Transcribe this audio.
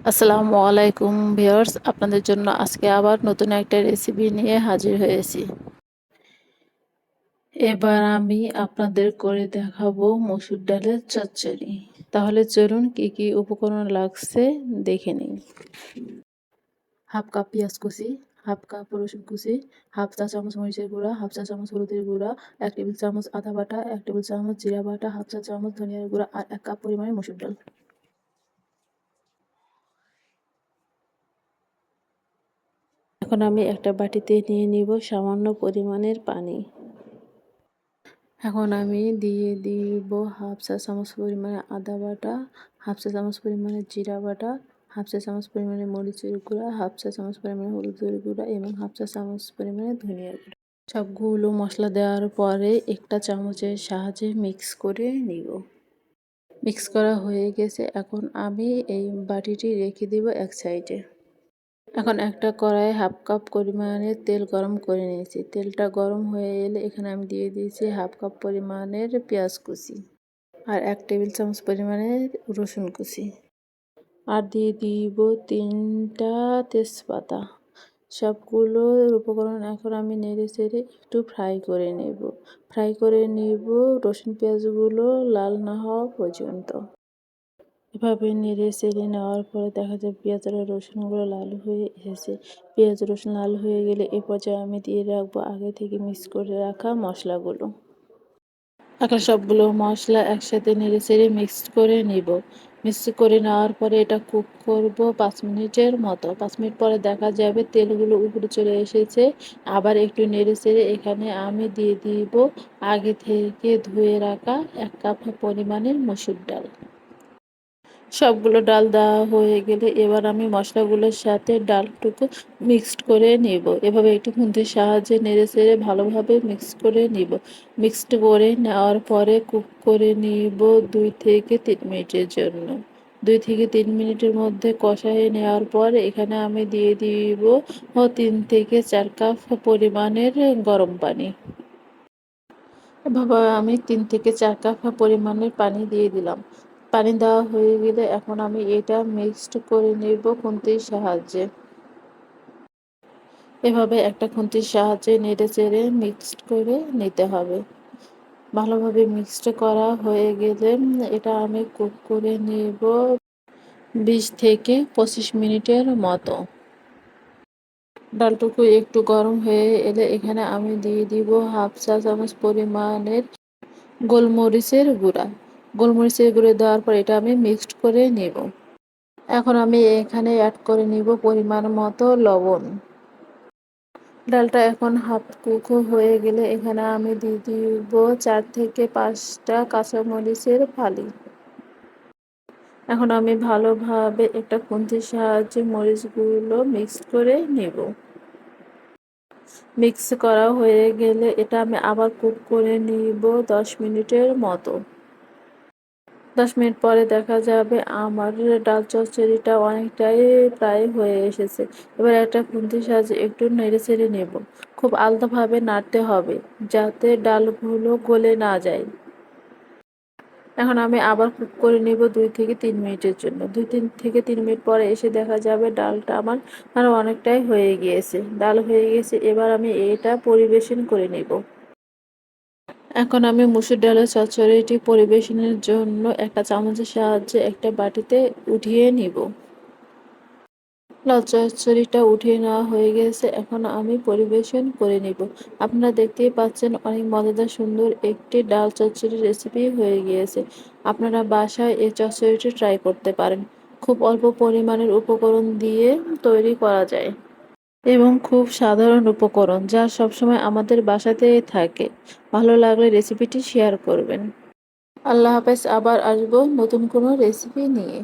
আসসালামু আলাইকুম ভিউয়ার্স, আপনাদের জন্য আজকে আবার নতুন একটা রেসিপি নিয়ে হাজির হয়েছি। এবার আমি আপনাদের করে দেখাবো মসুর ডালের চচ্চড়ি। তাহলে চলুন কি কি উপকরণ লাগছে দেখে নিই। হাফ কাপ পেঁয়াজ কুচি, হাফ কাপ রসুন কুচি, হাফ চা চামচ মরিচের গুঁড়া, হাফ চা চামচ হলুদের গুঁড়া, 1 টেবিল চামচ আদা বাটা, 1 টেবিল চামচ জিরা বাটা, হাফ চা চামচ ধনিয়ার গুঁড়া আর 1 কাপ পরিমাণে মসুর ডাল। এখন আমি একটা বাটিতে নিয়ে নিব সামান্য পরিমাণের পানি। এখন আমি দিয়ে দিব হাফ চা চামচ পরিমাণে আদা বাটা, হাফ চা চামচ পরিমাণে জিরা বাটা, হাফ চা চামচ পরিমাণে মরিচের গুঁড়া, হাফ চা চামচ পরিমাণে হলুদের গুঁড়া এবং হাফ চা চামচ পরিমাণে ধনিয়ার গুঁড়া। সবগুলো মশলা দেওয়ার পরে একটা চামচের সাহায্যে মিক্স করে নিব। মিক্স করা হয়ে গেছে, এখন আমি এই বাটিটি রেখে দিব এক সাইডে। এখন একটা কড়াইয়ে হাফ কাপ পরিমাণের তেল গরম করে নিয়েছি। তেলটা গরম হয়ে এলে এখানে আমি দিয়ে দিয়েছি হাফ কাপ পরিমাণের পেঁয়াজ কুচি আর 1 টেবিল চামচ পরিমাণের রসুন কুচি আর দিয়ে দিব 3টা তেজপাতা। সবগুলোর উপকরণ এখন আমি নেড়ে চেড়ে একটু ফ্রাই করে নেব রসুন পেঁয়াজগুলো লাল না হওয়া পর্যন্ত। এভাবে নেড়ে চেড়ে নেওয়ার পরে দেখা যায় পেঁয়াজ আর রসুনগুলো লাল হয়ে এসেছে। পেঁয়াজ রসুন লাল হয়ে গেলে এ পর্যায়ে আমি দিয়ে রাখবো আগে থেকে মিক্স করে রাখা মশলাগুলো। এখন সবগুলো মশলা একসাথে নেড়ে চেড়ে মিক্স করে নিব। মিক্স করে নেওয়ার পরে এটা কুক করব 5 মিনিটের মতো। 5 মিনিট পরে দেখা যাবে তেলগুলো উপরে চলে এসেছে। আবার একটু নেড়ে চেড়ে এখানে আমি দিয়ে দিব আগে থেকে ধুয়ে রাখা 1 কাপ পরিমাণের মসুর ডাল। সবগুলো ডাল দেওয়া হয়ে গেলে এবার আমি মশলাগুলোর সাথে ডালটুকু মিক্সড করে নেব। এভাবে একটু খুন্তির সাহায্যে নেড়ে চেড়ে ভালোভাবে মিক্স করে নিব। মিক্সড করে নেওয়ার পরে কুক করে নিব 2 থেকে 3 মিনিটের জন্য। 2 থেকে 3 মিনিটের মধ্যে কষায় নেওয়ার পর এখানে আমি দিয়ে দিব 3 থেকে 4 কাপ পরিমাণের গরম পানি। এভাবে আমি 3 থেকে 4 কাপ পরিমাণের পানি দিয়ে দিলাম। পানি দেওয়া হয়ে গেলে এখন আমি এটা মিক্সড করে নেব খুন্তির সাহায্যে। এভাবে একটা খুন্তির সাহায্যে নেড়ে চেড়ে মিক্সড করে নিতে হবে। ভালোভাবে মিক্সড করা হয়ে গেলে এটা আমি কুক করে নেব 20 থেকে 25 মিনিটের মতো। ডালটুকু একটু গরম হয়ে এলে এখানে আমি দিয়ে দিব হাফ চা চামচ পরিমাণের গোলমরিচের গুঁড়া। গোলমরিচের গুঁড়ো দেওয়ার পর এটা আমি মিক্সড করে নেব। এখন আমি এখানে অ্যাড করে নিব পরিমাণ মতো লবণ। ডালটা এখন হাফ কুক হয়ে গেলে এখানে আমি দিয়ে দিব 4 থেকে 5টা কাঁচামরিচের ফালি। এখন আমি ভালোভাবে একটা খুন্তির সাহায্যে মরিচগুলো মিক্স করে নেব। মিক্স করা হয়ে গেলে এটা আমি আবার কুক করে নিব 10 মিনিটের মতো। 10 মিনিট পরে দেখা যাবে আমার ডাল চচ্চড়িটা অনেকটাই প্রায় হয়ে এসেছে। এবার একটা খুন্তির সাহায্যে একটু নেড়ে চেড়ে নেব। খুব আলতোভাবে নাড়তে হবে যাতে ডালগুলো গলে না যায়। এখন আমি আবার কুক করে নেব 2 থেকে 3 মিনিটের জন্য। 2 থেকে 3 মিনিট পরে এসে দেখা যাবে ডালটা আমার আরও অনেকটাই হয়ে গিয়েছে। ডাল হয়ে গেছে, এবার আমি এটা পরিবেশন করে নেব। এখন আমি মসুর ডালের চচ্চড়িটি পরিবেশনের জন্য একটা চামচের সাহায্যে একটা বাটিতে উঠিয়ে নিব। লাল চচ্চড়িটা উঠিয়ে নেওয়া হয়ে গেছে, এখন আমি পরিবেশন করে নিব। আপনারা দেখতেই পাচ্ছেন অনেক মজাদার সুন্দর একটি ডাল চচ্চড়ির রেসিপি হয়ে গিয়েছে। আপনারা বাসায় এই চচ্চড়িটি ট্রাই করতে পারেন। খুব অল্প পরিমাণের উপকরণ দিয়ে তৈরি করা যায় এবং খুব সাধারণ উপকরণ যা সবসময় আমাদের বাসাতেই থাকে। ভালো লাগলে রেসিপিটি শেয়ার করবেন। আল্লাহ হাফেজ, আবার আসবো নতুন কোনো রেসিপি নিয়ে।